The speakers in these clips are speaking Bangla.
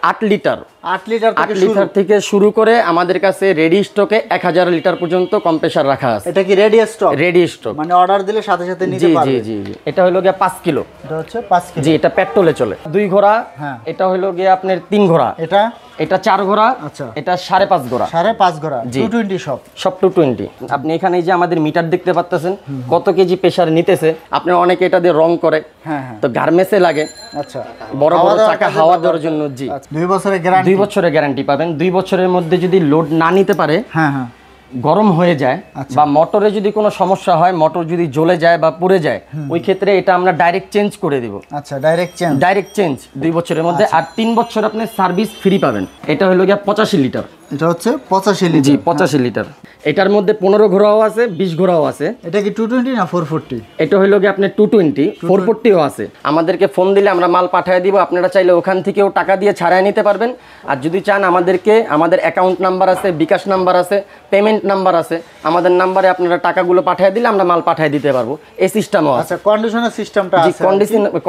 8 লিটার 8 লিটার 8 লিটার থেকে শুরু করে আমাদের কাছে রেডি স্টকে 1000 লিটার পর্যন্ত কম্প্রেসার রাখা আছে। এটা কি রেডি স্টক? রেডি স্টক, মানে অর্ডার দিলে সাথে সাথে নিতে পারবে। জি জি জি। এটা হলো গিয়া 5 কিলো। এটা হচ্ছে 5 কিলো। জি, এটা পেট্রোলে চলে। 2 ঘোড়া। হ্যাঁ। এটা হলো গিয়া আপনার 3 ঘোড়া। এটা 4 ঘোড়া। আচ্ছা। এটা 5.5 ঘোড়া। 5.5 ঘোড়া। 220 সব 220। আপনি এখানে এই যে আমাদের মিটার দেখতে পাচ্ছেন কত কেজি প্রেসার নিতেছে। আপনি অনেকে এটা দিয়ে রং করে। হ্যাঁ। তো গার্মেন্টসে লাগে। আচ্ছা। বড় বড় চাকা হাওয়া দেওয়ার জন্য। জি। 2 বছরের গ্যারান্টি। 2 বছরের গ্যারান্টি পাবেন। 2 বছরের মধ্যে যদি লোড না নিতে পারে, হ্যাঁ, গরম হয়ে যায় বা মোটরে যদি কোনো সমস্যা হয়, মোটর যদি জ্বলে যায় বা পুড়ে যায়, ওই ক্ষেত্রে এটা আমরা ডাইরেক্ট চেঞ্জ করে দেব। আচ্ছা, ডাইরেক্ট চেঞ্জ 2 বছরের মধ্যে। আর 3 বছর আপনি সার্ভিস ফ্রি পাবেন। এটা হলো গিয়া 85 লিটার। এটা হচ্ছে 85 লিটার। জি, 85 লিটার। এটার মধ্যে 15 ঘোড়াও আছে, 20 ঘোড়াও আছে। এটা কি 220 না 440? এটা হলো গিয়ে আপনার 220, 440ও আছে। আমাদেরকে ফোন দিলে আমরা মাল পাঠিয়ে দিব। আপনারা চাইলে ওখান থেকেও টাকা দিয়ে ছাড়াই নিতে পারবেন। আর যদি চান আমাদের অ্যাকাউন্ট নাম্বার আছে, বিকাশ নাম্বার আছে, পেমেন্ট নাম্বার আছে। আমাদের নাম্বারে আপনারা টাকাগুলো পাঠিয়ে দিলে আমরা মাল পাঠিয়ে দিতে পারবো। এই সিস্টেমও আছে। আচ্ছা, কন্ডিশনের সিস্টেমটা আছে।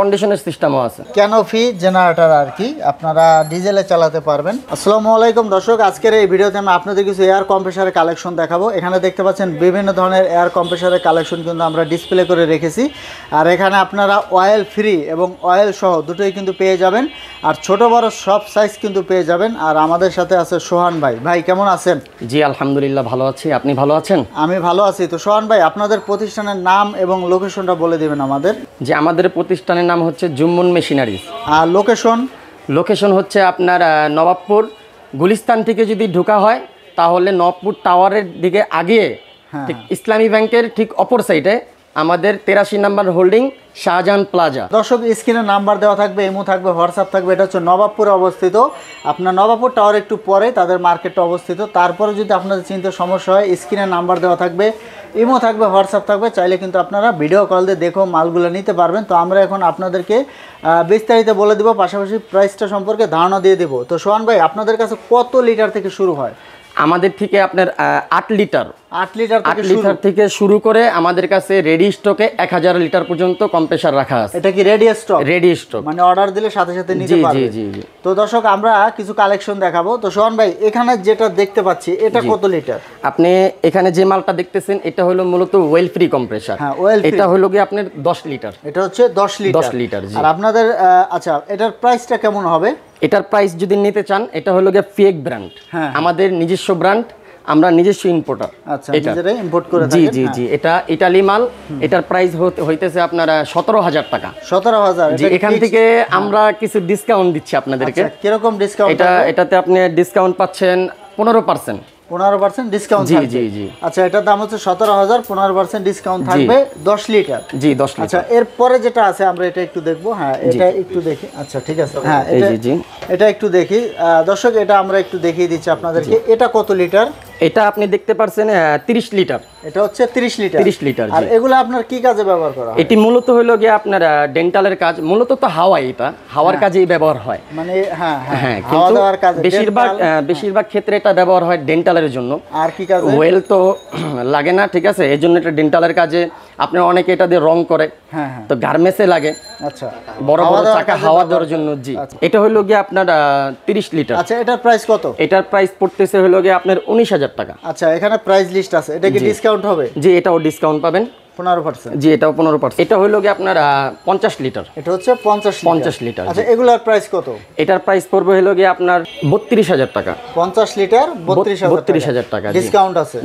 কন্ডিশনের সিস্টেমও আছে। ক্যানোপি জেনারেটর আর কি, আপনারা ডিজেলে চালাতে পারবেন। আসসালামু আলাইকুম দর্শক, আজকের এই ভিডিওতে আমি আপনাদের কিছু এয়ার কম্প্রেসারের কালেকশন দেখাবো। এখানে দেখতে পাচ্ছেন বিভিন্ন ধরনের এয়ার কম্প্রেসারের কালেকশন কিন্তু আমরা ডিসপ্লে করে রেখেছি। আর এখানে আপনারা অয়েল ফ্রি এবং অয়েল সহ দুটোই কিন্তু পেয়ে যাবেন। আর ছোট বড় সব সাইজ কিন্তু পেয়ে যাবেন। আর আমাদের সাথে আছে সোহান ভাই। ভাই কেমন আছেন? জি, আলহামদুলিল্লাহ ভালো আছি। আপনি ভালো আছেন? আমি ভালো আছি। তো সোহান ভাই, আপনাদের প্রতিষ্ঠানের নাম এবং লোকেশনটা বলে দিবেন আমাদের। যে আমাদের প্রতিষ্ঠানের নাম হচ্ছে জুম্মন মেশিনারিজ। আর লোকেশন হচ্ছে আপনার নবাবপুর গুলিস্তান থেকে যদি ঢোকা হয় তাহলে নবাবপুর টাওয়ারের দিকে আগে ঠিক ইসলামী ব্যাংকের ঠিক অপর সাইডে আমাদের 83 নম্বর হোল্ডিং শাহজাহান প্লাজা। দর্শক, স্ক্রিনে নাম্বার দেওয়া থাকবে, ইমো থাকবে, হোয়াটসঅ্যাপ থাকবে। এটা হচ্ছে নবাবপুরে অবস্থিত। আপনার নবাবপুর টাওয়ার একটু পরে তাদের মার্কেটটা অবস্থিত। তারপরে যদি আপনাদের চিনতে সমস্যা হয়, স্ক্রিনে নাম্বার দেওয়া থাকবে, ইমো থাকবে, হোয়াটসঅ্যাপ থাকবে। চাইলে কিন্তু আপনারা ভিডিও কল দিয়ে দেখো মালগুলো নিতে পারবেন। তো আমরা এখন আপনাদেরকে বিস্তারিত বলে দেবো, পাশাপাশি প্রাইসটা সম্পর্কে ধারণা দিয়ে দেবো। তো সোহান ভাই, আপনাদের কাছে কত লিটার থেকে শুরু হয়? আমাদের থেকে আপনার 8 লিটার থেকে শুরু করে আমাদের কাছে রেডি স্টকে 1000 লিটার পর্যন্ত কম্প্রেসার রাখা আছে। এটা কি রেডি স্টক? মানে অর্ডার দিলে সাথে সাথে নিতে পারবে। জি। তো দর্শক, আমরা কিছু কালেকশন দেখাবো। তো সোহান ভাই, এখানে যেটা দেখতে পাচ্ছি এটা কত লিটার? আপনি এখানে যে মালটা দেখতেছেন এটা হলো মূলত ওয়েল ফ্রি কম্প্রেসার। এটা হলো কি আপনার 10 লিটার। এটা হচ্ছে 10 লিটার। আর আপনাদের আচ্ছা, এটার প্রাইসটা কেমন হবে? এটার প্রাইস যদি নিতে চান, এটা হলো গিয়ে ফিয়েক ব্র্যান্ড। আমাদের নিজস্ব ব্র্যান্ড, আমরা নিজস্ব ইম্পোর্টার। আচ্ছা, নিজেরাই ইম্পোর্ট করে থাকেন। জি। এটা ইতালি মাল। এটার প্রাইস হইতেছে আপনার 17,000 টাকা। 17,000। জি, এখান থেকে আমরা কিছু ডিসকাউন্ট দিচ্ছি আপনাদেরকে। কিরকম ডিসকাউন্ট? এটাতে আপনি ডিসকাউন্ট পাচ্ছেন 15%। 15% ডিসকাউন্ট থাকবে। জি। আচ্ছা, এটার দাম হচ্ছে 17,000, 15% ডিসকাউন্ট থাকবে 10 লিটার। জি, 10 লিটার। আচ্ছা, এরপরে যেটা আছে আমরা এটা একটু দেখবো। হ্যাঁ, এটা একটু দেখি। আচ্ছা, ঠিক আছে। হ্যাঁ, এটা একটু দেখি। দর্শক, এটা আমরা একটু দেখিয়ে দিচ্ছি আপনাদেরকে। এটা কত লিটার? এটা আপনি দেখতে পাচ্ছেন 30 লিটার। এটা হচ্ছে 30 লিটার। আর জি। এগুলো আপনার কি কাজে ব্যবহার করা হয়? এটি মূলত হলো গিয়ে আপনার ডেন্টালের কাজ। মূলত তো হাওয়ার কাজেই ব্যবহার হয়। মানে হ্যাঁ, হাওয়া দেওয়ার কাজে বেশিরভাগ ক্ষেত্রে এটা ব্যবহার হয় ডেন্টালের জন্য। আর কি কাজে? ওয়েল তো লাগে না, ঠিক আছে। এই জন্য এটা ডেন্টালের কাজে। আপনার অনেকে এটা দিয়ে রং করে। তো গার্মেন্টসে লাগে। আচ্ছা, বড় বড় চাকা হাওয়া দেওয়ার জন্য। জি। এটা হলো গিয়ে আপনার 30 লিটার। আচ্ছা, এটার প্রাইস কত? এটার প্রাইস পড়তেছে হলো গিয়ে আপনার 19,000 টাকা। আচ্ছা, এখানে প্রাইস লিস্ট আছে। এটা কি ডিসকাউন্ট হবে? জি, এটাও ডিসকাউন্ট পাবেন 15%। জি, এটাও 15%। এটা হলো গিয়ে আপনার 50 লিটার। এটা হচ্ছে 50 লিটার। আচ্ছা, এগুলার প্রাইস কত? এটার প্রাইস পড়বে হলো গিয়ে আপনার 32,000 টাকা। 50 লিটার 32,000 টাকা।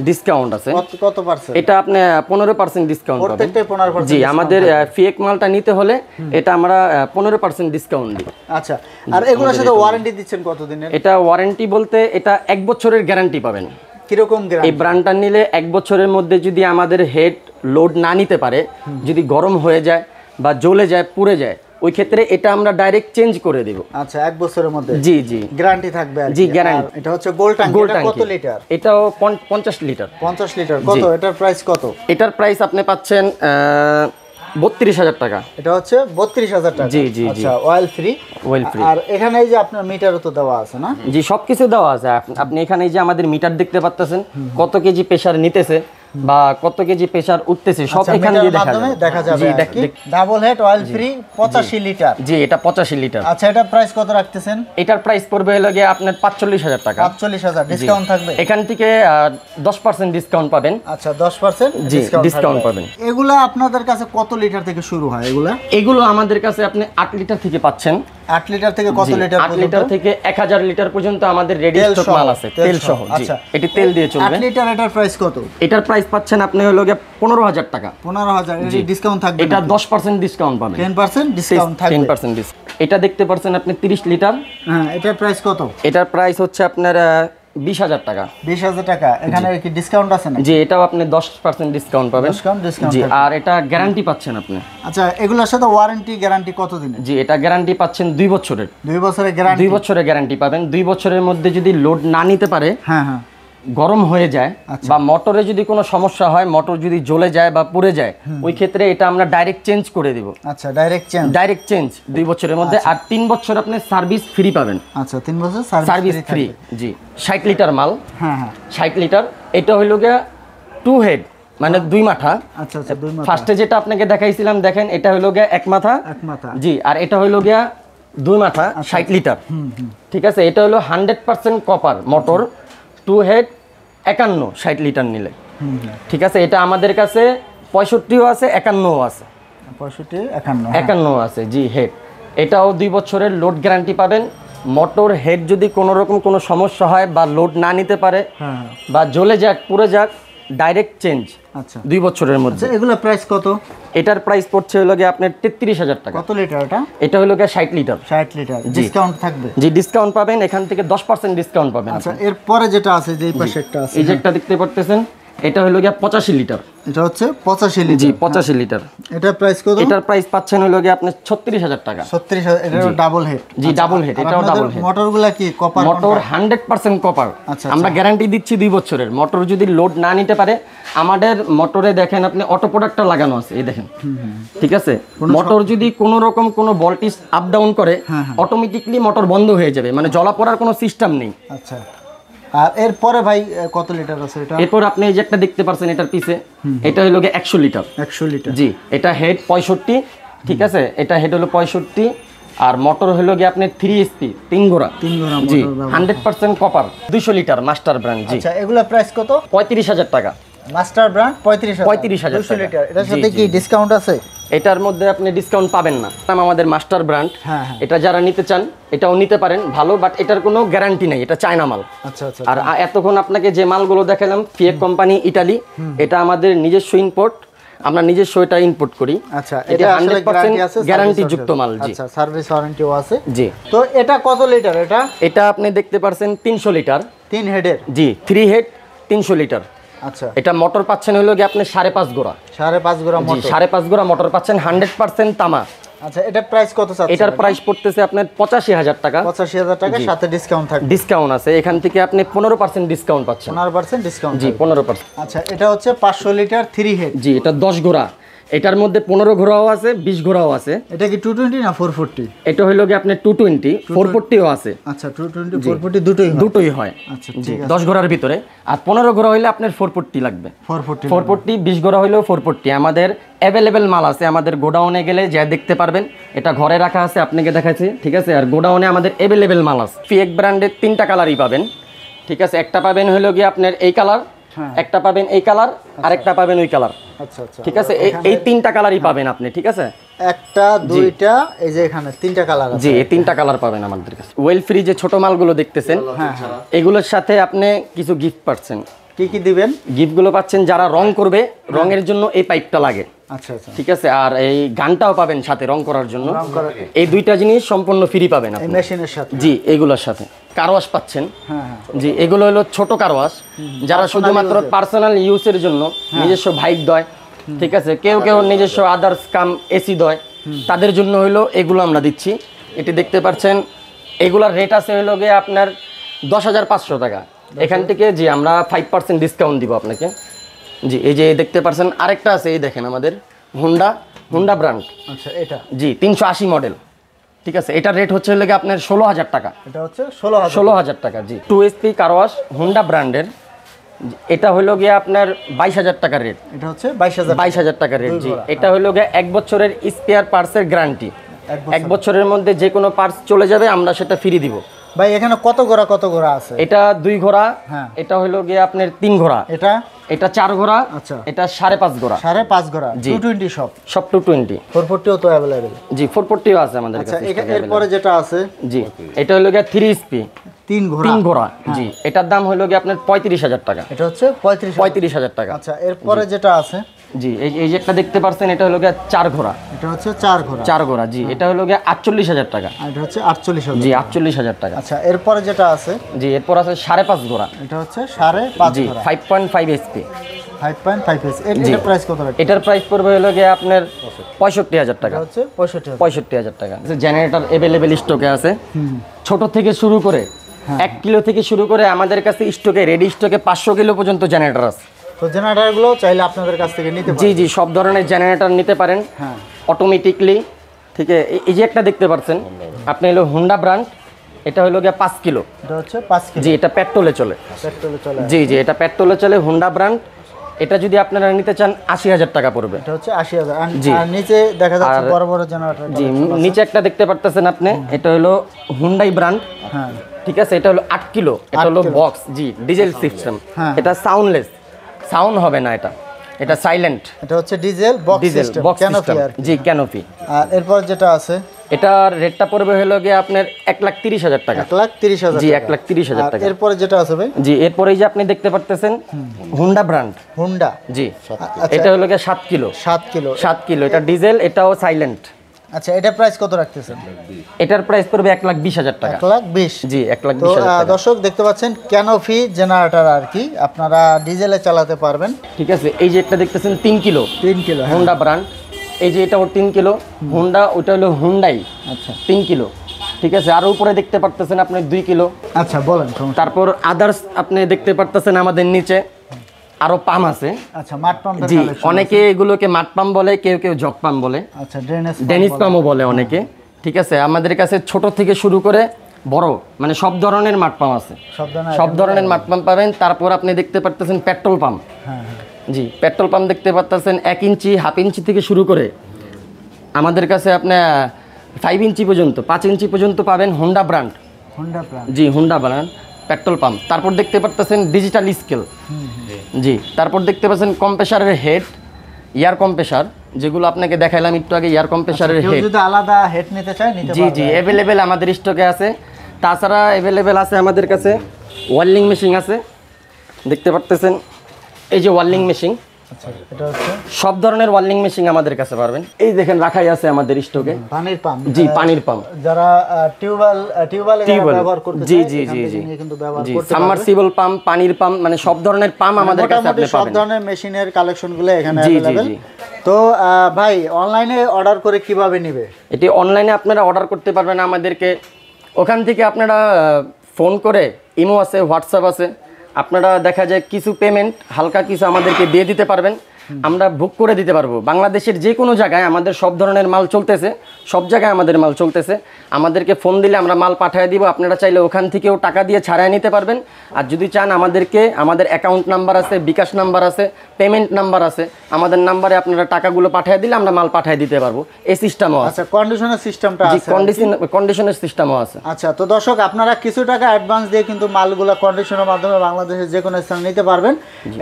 ডিসকাউন্ট আছে। কত পার্সেন্ট? এটা আপনি 15% ডিসকাউন্ট পাবেন। প্রত্যেকটাই 15%। জি, আমাদের ফিয়েক মালটা নিতে হলে এটা আমরা 15% ডিসকাউন্ট দিই। আচ্ছা, আর এগুলোর সাথে ওয়ারেন্টি দিচ্ছেন কতদিনের? এটা ওয়ারেন্টি বলতে এটা 1 বছরের গ্যারান্টি পাবেন। কিরকম গ্যারান্টি? এই ব্র্যান্ডটা নিলে 1 বছরের মধ্যে যদি আমাদের হেড লোড না নিতে পারে, যদি গরম হয়ে যায় বা জ্বলে যায়, পুড়ে যায়, ওই ক্ষেত্রে এটা আমরা ডাইরেক্ট চেঞ্জ করে দেব। আচ্ছা, 1 বছরের মধ্যে। জি গ্যারান্টি থাকবে। জি, গ্যারান্টি। এটা হচ্ছে গোল্ড ট্যাঙ্কি। এটা কত লিটার? এটাও 50 লিটার। 50 লিটার। কত এটার প্রাইস? কত এটার প্রাইস আপনি পাচ্ছেন 32,000 টাকা। এটা হচ্ছে 32,000 টাকা। জি। আচ্ছা, অয়েল ফ্রি। আর এখানে এই যে আপনার মিটারও তো দেওয়া আছে না? জি, সবকিছু দেওয়া আছে। আপনি এখানে এই যে আমাদের মিটার দেখতে পাচ্ছেন কত কেজি প্রেসার নিতেছে। বা কত কেজি প্রেসার উঠতেছে সব আচ্ছা, এখান দিয়ে দেখা যাবে আর কি। Double head oil free 85 litre. জি এটা 85 লিটার। আচ্ছা, এটা প্রাইস কত রাখতেছেন? এটার প্রাইস পড়বে হলো গিয়ে আপনার 45,000 টাকা। 45,000 ডিসকাউন্ট থাকবে? এখান থেকে 10% ডিসকাউন্ট পাবেন। আচ্ছা, 10% ডিসকাউন্ট পাবেন। এগুলা আপনাদের কাছে কত লিটার থেকে শুরু হয়? এগুলো আমাদের কাছে আপনি 8 লিটার থেকে পাচ্ছেন। 8 লিটার থেকে কত লিটার 8 লিটার থেকে 1000 লিটার পর্যন্ত আমাদের রেডি স্টক মাল আছে, তেল সহ। জি এটি তেল দিয়ে চলবে। 8 লিটার এটার প্রাইস কত? এটার প্রাইস পাচ্ছেন আপনি হলো গিয়ে 15,000 টাকা। 15,000 এর ডিসকাউন্ট থাকবে? এটা 10% ডিসকাউন্ট পাবেন। 10% ডিসকাউন্ট থাকবে। 10% ডিসকাউন্ট। এটা দেখতে পাচ্ছেন আপনি 30 লিটার। হ্যাঁ, এটার প্রাইস কত? এটার প্রাইস হচ্ছে আপনার 20,000 টাকা। 20,000 টাকা। এখানে কি ডিসকাউন্ট আছে না? জি এটাও আপনি 10% ডিসকাউন্ট পাবেন। জি আর এটা গ্যারান্টি পাচ্ছেন আপনি। আচ্ছা, এগুলোর সাথে ওয়ারেন্টি গ্যারান্টি কত দিনের? জি এটা গ্যারান্টি পাচ্ছেন 2 বছরের। 2 বছরের গ্যারান্টি? 2 বছরের গ্যারান্টি পাবেন। 2 বছরের মধ্যে যদি লোড না নিতে পারে, হ্যাঁ হ্যাঁ, গরম হয়ে যায় বা মোটরে যদি কোনো সমস্যা হয়, মোটর যদি জ্বলে যায় বা পুড়ে যায়, ওই ক্ষেত্রে এটা আমরা ডাইরেক্ট চেঞ্জ করে দিব। আচ্ছা, ডাইরেক্ট চেঞ্জ 2 বছরের মধ্যে। আর 3 বছর আপনি সার্ভিস ফ্রি পাবেন। আচ্ছা, 3 বছর সার্ভিস ফ্রি। জি 60 লিটার মাল। হ্যাঁ হ্যাঁ, 60 লিটার। এটা হইল গিয়া 2 হেড মানে 2 মাথা। আচ্ছা আচ্ছা, 2 মাথা। ফার্স্টে যেটা আপনাকে দেখাইছিলাম দেখেন, এটা হইল গিয়া 1 মাথা। জি আর এটা হইল গিয়া 2 মাথা 60 লিটার। ঠিক আছে, এটা হলো 100% কপার মোটর, 2 হেড 51 60 লিটার নিলে। ঠিক আছে, এটা আমাদের কাছে 65ও আছে, 51ও আছে। 65 51 51 আছে। জি হেড। এটাও 2 বছরের লোড গ্যারান্টি পাবেন। মোটর হেড যদি কোনো রকম কোনো সমস্যা হয় বা লোড না নিতে পারে বা জ্বলে যাক পুড়ে যাক, ডাইরেক্ট চেঞ্জ। আচ্ছা, 2 বছরের মধ্যে। এগুলো প্রাইস কত? এটার প্রাইস পড়ছে হলো গিয়ে আপনার 33,000 টাকা। কত লিটার এটা? এটা হলো গিয়ে 60 লিটার। 60 লিটার। ডিসকাউন্ট থাকবে? জি ডিসকাউন্ট পাবেন, এখান থেকে 10% ডিসকাউন্ট পাবেন। আচ্ছা, এরপরে যেটা আছে, যে এই পাশে একটা আছে, এই যে একটা দেখতে পারতেছেন, এটা হলো গিয়ে 85 লিটার। এটা হচ্ছে 85 লিটার। জি 85 লিটার। এটার প্রাইস কত? এটার প্রাইস পাচ্ছেন হলো গিয়ে আপনি 36,000 টাকা। 36,000। এটা ডাবল হেড? জি ডাবল হেড। এটাও ডাবল হেড। মোটরগুলা কি কপার? Motor 100% copper. আমরা গ্যারান্টি দিচ্ছি 2 বছরের। মোটর যদি লোড না নিতে পারে, আমাদের মোটরে দেখেন আপনি অটো প্রোডাক্টটা লাগানো আছে, এই দেখেন। ঠিক আছে, মোটর যদি কোনো রকম কোনো ভোল্টেজ আপ ডাউন করে, অটোমেটিকলি মোটর বন্ধ হয়ে যাবে, মানে জ্বলা পড়ার কোনো সিস্টেম নেই। আচ্ছা, আর এরপরে ভাই কত লিটার আছে এটা? এরপর আপনি এই যে একটা দেখতে পাচ্ছেন এটার পিছে, এটা হলো গিয়ে 100 লিটার। 100 লিটার। জি এটা হেড 65। ঠিক আছে, এটা হেড হলো 65 আর মোটর হলো গিয়ে আপনার 3 SP 3 ঘোড়া। জি 100% কপার, 200 লিটার মাস্টার ব্র্যান্ড। জি আচ্ছা, এগুলা প্রাইস কত? 35,000 টাকা। Master brand 35,000 200 litre. এটার সাথে কি ডিসকাউন্ট আছে? এটার মধ্যে আপনি ডিসকাউন্ট পাবেন না। আমাদের মাস্টার ব্র্যান্ড, হ্যাঁ। এটা যারা নিতে চান এটাও নিতে পারেন, ভালো, বাট এটার কোনো গ্যারান্টি নাই, এটা চায়না মাল। আচ্ছা আচ্ছা। আর এতক্ষণ আপনাকে যে মালগুলো দেখালাম, ফিয়েক কোম্পানি ইটালি, এটা আমাদের নিজস্ব ইম্পোর্ট, আমরা নিজস্ব এটা ইম্পোর্ট করি। আচ্ছা, এটা 100% গ্যারান্টি যুক্ত মাল। জি আচ্ছা, সার্ভিস ওয়ারেন্টিও আছে। জি। তো এটা কত লিটার? এটা আপনি দেখতে পারছেন 300 লিটার। 3 হেডের? জি 3 হেড 300 লিটার। আচ্ছা, এটা মোটর পাচ্ছেন হলো গিয়ে আপনি 5.5 গোড়া। 5.5 গোড়া মোটর? 5.5 গোড়া মোটর পাচ্ছেন, 100% তামা। আচ্ছা, এটার প্রাইস কত চাচ্ছেন? এটার প্রাইস পড়তেছে আপনার 85,000 টাকা। 85,000 টাকা, সাথে ডিসকাউন্ট থাকবে? ডিসকাউন্ট আছে, এখান থেকে আপনি 15% ডিসকাউন্ট পাচ্ছেন। 15% ডিসকাউন্ট? জি 15%। আচ্ছা, এটা হচ্ছে 500 লিটার 3 হেড? জি এটা 10 ঘোড়া। এটার মধ্যে 15 ঘোড়াও আছে, 20 ঘোড়াও আছে। এটা কি 220 না 440? এটা হইলো গিয়ে আপনার 220, 440ও আছে। আচ্ছা, 220 440 দুটোই হয়? আচ্ছা জি 10 ঘোড়ার ভিতরে। আর 15 ঘোড়া হইলে আপনার 440 লাগবে। 440 20 ঘোড়া হইলেও 440। আমাদের অ্যাভেলেবেল মাল আছে, আমাদের গোডাউনে গেলে যা দেখতে পারবেন, এটা ঘরে রাখা আছে, আপনাকে দেখাচ্ছি। ঠিক আছে, আর গোডাউনে আমাদের অ্যাভেলেবেল মাল আছে। ফিয়েক ব্র্যান্ডের 3টা কালারই পাবেন। ঠিক আছে, একটা পাবেন হইলো গিয়ে আপনার এই কালার, একটা পাবেন এই কালার, আর একটা পাবেন ওই কালার। আচ্ছা আচ্ছা, ঠিক আছে, এই 3টা কালারই পাবেন আপনি। ঠিক আছে, একটা দুইটা, এই যে এখানে 3টা কালার আছে। জি এই 3টা কালার পাবেন আমাদের কাছে। ওয়েল ফ্রি যে ছোট মালগুলো দেখতেছেন, এগুলোর সাথে আপনি কিছু গিফট পাচ্ছেন। কি কি দিবেন? গিফটগুলো পাচ্ছেন, যারা রং করবে, রঙের জন্য এই পাইপটা লাগে। আচ্ছা আচ্ছা, ঠিক আছে, আর এই গানটাও পাবেন সাথে রং করার জন্য। এই 2টা জিনিস সম্পূর্ণ ফ্রি পাবেন আপনি মেশিনের সাথে। জি এগুলোর সাথে কারওয়াশ পাচ্ছেন। জি এগুলো হলো ছোট কারওয়াশ, যারা শুধুমাত্র পার্সোনাল ইউজের জন্য নিজস্ব বাইক দয়। ঠিক আছে, কেউ কেউ নিজস্ব আদার্স কাম এসি দয়, তাদের জন্য হইলো এগুলো আমরা দিচ্ছি। এটি দেখতে পাচ্ছেন, এগুলার রেট আছে হইলো গিয়ে আপনার 10,500 টাকা। এখান থেকে জি আমরা 5% ডিসকাউন্ট দিব আপনাকে। জি এই যে দেখতে পাচ্ছেন, আরেকটা আছে, এই দেখেন আমাদের হুন্ডা ব্র্যান্ড। আচ্ছা, এটা জি 380 মডেল। ঠিক আছে, এটার রেট হচ্ছে হলো গিয়ে আপনার 16,000 টাকা। এটা হচ্ছে 16,000 টাকা। জি 2 SP কারওয়াশ হুন্ডা ব্র্যান্ডের। এটা হলো গিয়ে আপনার 22,000 টাকার রেট। এটা হচ্ছে 22,000 22,000 টাকার রেট। জি, এটা হলো গিয়ে 1 বছরের স্পেয়ার পার্টসের গ্যারান্টি। 1 বছরের মধ্যে যে কোনো পার্টস চলে যাবে আমরা সেটা ফ্রি দিব। ভাই এখানে কত ঘোড়া আছে? এটা 2 ঘোড়া। হ্যাঁ। এটা হলো গিয়ে আপনার 3 ঘোড়া। এটা 4 ঘোড়া। আচ্ছা। এটা 5.5 ঘোড়া। 5.5 ঘোড়া। 220 সব 220। 440 ও তো अवेलेबल। জি, 440 ও আছে আমাদের কাছে। আচ্ছা, এরপরে যেটা আছে, জি, এটা হলো গিয়ে 3SP 3 ঘোড়া। 3 ঘোড়া। জি, এটার দাম হলো গিয়ে আপনার 35,000 টাকা। এটা হচ্ছে 35,000 টাকা। আচ্ছা, এরপরে যেটা আছে, জি, এই যে একটা দেখতে পাচ্ছেন, এটা হলো গিয়ে 4 ঘোড়া। এটা হচ্ছে 4 ঘোড়া। 4 ঘোড়া। জি, এটা হলো গিয়ে 48,000 টাকা। আর এটা হচ্ছে 48,000। জি, 48,000 টাকা। আচ্ছা, এরপরে যেটা আছে, জি, এরপর আছে 5.5 ঘোড়া। এটা হচ্ছে 5.5 জি, ঘোড়া। 5.5 SP। 5.5 এস। এটার প্রাইস কত রাখছেন? এটার প্রাইস পড়বে হলো গিয়ে আপনার 65,000 টাকা। এটা হচ্ছে 65,000। 65,000 টাকা। জেনারেটর अवेलेबल স্টকে আছে, ছোট থেকে শুরু করে 1 কিলো থেকে শুরু করে আমাদের কাছে স্টকে, রেডি স্টকে 500 কিলো পর্যন্ত জেনারেটর আছে। তো জেনারেটরগুলো চাইলে আপনাদের কাছ থেকে নিতে পারেন। জি জি, সব ধরনের জেনারেটর নিতে পারেন। হ্যাঁ। অটোমেটিকলি। ঠিক আছে, এই যে একটা দেখতে পাচ্ছেন আপনি, হলো হুন্ডা ব্র্যান্ড। এটা হলো গিয়ে 5 কিলো। এটা হচ্ছে 5 কিলো। জি, এটা পেট্রোলে চলে। পেট্রোলে চলে। জি জি, এটা পেট্রোলে চলে, হুন্ডা ব্র্যান্ড। এটা যদি আপনারা নিতে চান 80,000 টাকা পড়বে। এটা হচ্ছে 80,000। জি। আর নিচে দেখা যাচ্ছে বড় বড় জেনারেটর। জি, নিচে একটা দেখতে পারতেছেন আপনি, এটা হলো হুন্ডাই ব্র্যান্ড। হ্যাঁ। ঠিক আছে, এটা হলো 8 কিলো। এটা হলো বক্স। জি, ডিজেল সিস্টেম। হ্যাঁ। এটা সাউন্ডলেস, সাউন্ড হবে না। এটা সাইলেন্ট। এটা হচ্ছে ডিজেল বক্স সিস্টেম, ক্যানোপি আর কি। জি, ক্যানোপি। আর এরপর যেটা আছে, এটার রেটটা পড়বে হলো গিয়ে আপনার 1,30,000 টাকা। 1,30,000। জি, 1,30,000 টাকা। এরপরে যেটা আছে ভাই, জি, এরপরে যে আপনি দেখতে পারতেছেন হুন্ডা ব্র্যান্ড। হুন্ডা। জি, আচ্ছা, এটা হলো গিয়ে 7 কিলো। 7 কিলো। 7 কিলো। এটা ডিজেল, এটাও সাইলেন্ট। আচ্ছা, এটা প্রাইস কত রাখতেছেন? এটার প্রাইস পড়বে 1,20,000 টাকা। 1,20,000। জি, তো 1,20,000 টাকা। দর্শক দেখতে পাচ্ছেন ক্যানোপি জেনারেটর আর কি, আপনারা ডিজেলে চালাতে পারবেন। ঠিক আছে, এই যে একটা দেখতেছেন 3 কিলো 3 কিলো। Honda brand. এই যে এটাও 3 কিলো হুন্ডা, ওটা হলো হুন্ডাই। আচ্ছা 3 কিলো। ঠিক আছে, আর উপরে দেখতে পারতেছেন আপনি 2 কিলো। আচ্ছা, বলেন। তারপর আদার্স আপনি দেখতে পারতেছেন আমাদের নিচে আরো পাম্প আছে। আচ্ছা, মাঠ পাম্প। জি, অনেকে এগুলোকে মাঠ পাম্প বলে, কেউ কেউ জগ পাম্প বলে। আচ্ছা, ডেনিস পাম্পও বলে অনেকে। ঠিক আছে, আমাদের কাছে ছোট থেকে শুরু করে বড় মানে সব ধরনের মাঠ পাম্প আছে। সব ধরনের মাঠ পাম্প পাবেন। তারপর আপনি দেখতে পারতেছেন পেট্রোল পাম্প। হ্যাঁ। জি, পেট্রোল পাম্প দেখতে পারতেছেন 1 ইঞ্চি, হাফ ইঞ্চি থেকে শুরু করে আমাদের কাছে আপনি 5 ইঞ্চি পর্যন্ত, 5 ইঞ্চি পর্যন্ত পাবেন হুন্ডা ব্র্যান্ড। Honda brand. জি, হুন্ডা ব্র্যান্ড পেট্রোল পাম্প। তারপর দেখতে পারতেছেন ডিজিটাল স্কেল। জি, তারপর দেখতে পাচ্ছেন কম্প্রেসারের হেড, এয়ার কম্প্রেসার, যেগুলো আপনাকে দেখাইলাম একটু আগে, এয়ার কম্প্রেসারের কেউ হেড। যদি আলাদা হেড নিতে চায় নিতে জি পারবে। জি, অ্যাভেলেবেল আমাদের স্টকে আছে। তাছাড়া অ্যাভেলেবেল আছে আমাদের কাছে ওয়েল্ডিং মেশিন আছে, দেখতে পারতেছেন এই যে ওয়েল্ডিং মেশিন। আচ্ছা, এটা হচ্ছে সব ধরনের ওয়েল্ডিং মেশিন আমাদের কাছে পারবেন। এই দেখেন রাখাই আছে আমাদের স্টকে পানির পাম্প। জি, পানির পাম্প। যারা টিউবওয়েলে ব্যবহার করতে জি চায়, জি এখান জি থেকে জি নিয়ে কিন্তু ব্যবহার জি, করতে পারবে। সাবমার্সিবল পাম্প, পানির পাম্প, মানে সব ধরনের পাম্প আমাদের কাছে আপনি মোটামুটি সব পাবেন। ধরনের মেশিনের কালেকশনগুলো এখানে জি, জি, अवेलेबल। জি। তো ভাই অনলাইনে অর্ডার করে কিভাবে নেবে? এটি অনলাইনে আপনারা অর্ডার করতে পারবেন আমাদেরকে। ওখান থেকে আপনারা ফোন করে, ইমো আছে, হোয়াটসঅ্যাপ আছে, আপনারা দেখা যায় কিছু পেমেন্ট হালকা কিছু আমাদেরকে দিয়ে দিতে পারবেন, আমরা বুক করে দিতে পারবো। বাংলাদেশের যে কোনো জায়গায় আমাদের সব ধরনের মাল চলতেছে, সব জায়গায় আমাদের মাল চলতেছে। আমাদেরকে ফোন দিলে আমরা মাল পাঠিয়ে দিব, আপনারা চাইলে ওখান থেকেও টাকা দিয়ে ছাড়াই নিতে পারবেন। আর যদি চান আমাদেরকে, আমাদের অ্যাকাউন্ট নাম্বার আছে, বিকাশ নাম্বার আছে, পেমেন্ট নাম্বার আছে, আমাদের নাম্বারে আপনারা টাকাগুলো পাঠিয়ে দিলে আমরা মাল পাঠিয়ে দিতে পারবো। এই সিস্টেমও আছে। আচ্ছা, কন্ডিশনের সিস্টেমটা জি, আছে। কন্ডিশনের সিস্টেমও আছে। আচ্ছা, তো দর্শক আপনারা কিছু টাকা অ্যাডভান্স দিয়ে কিন্তু মালগুলো কন্ডিশনের মাধ্যমে বাংলাদেশের যে কোনো স্থানে নিতে পারবেন।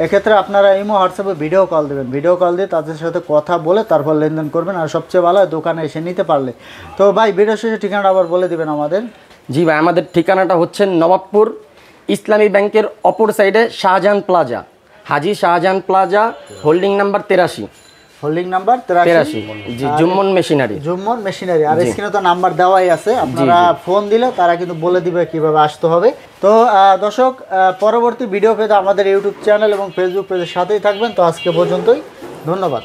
এক্ষেত্রে আপনারা ইমো হোয়াটসঅ্যাপে ভিডিও কল দেবেন, ভিডিও কল দিয়ে তাদের সাথে কথা বলে তারপর লেনদেন করবেন। আর সবচেয়ে ভালো হয় দোকানে এসে নিতে পারলে। তো ভাই ভিডিও শেষে ঠিকানাটা আবার বলে দিবেন আমাদের। জি ভাই, আমাদের ঠিকানাটা হচ্ছে নবাবপুর ইসলামী ব্যাংকের অপর সাইডে Shahjahan plaza, Haji Shahjahan plaza, holding number 83। Holding number 83। জি, জুম্মন মেশিনারি। জুম্মন মেশিনারি। আর স্ক্রিনে তো নাম্বার দেওয়াই আছে, আপনারা ফোন দিলে তারা কিন্তু বলে দিবে কিভাবে আসতে হবে। তো দর্শক, পরবর্তী ভিডিও পেতে আমাদের ইউটিউব চ্যানেল এবং ফেসবুক পেজের সাথেই থাকবেন। তো আজকে পর্যন্তই, ধন্যবাদ।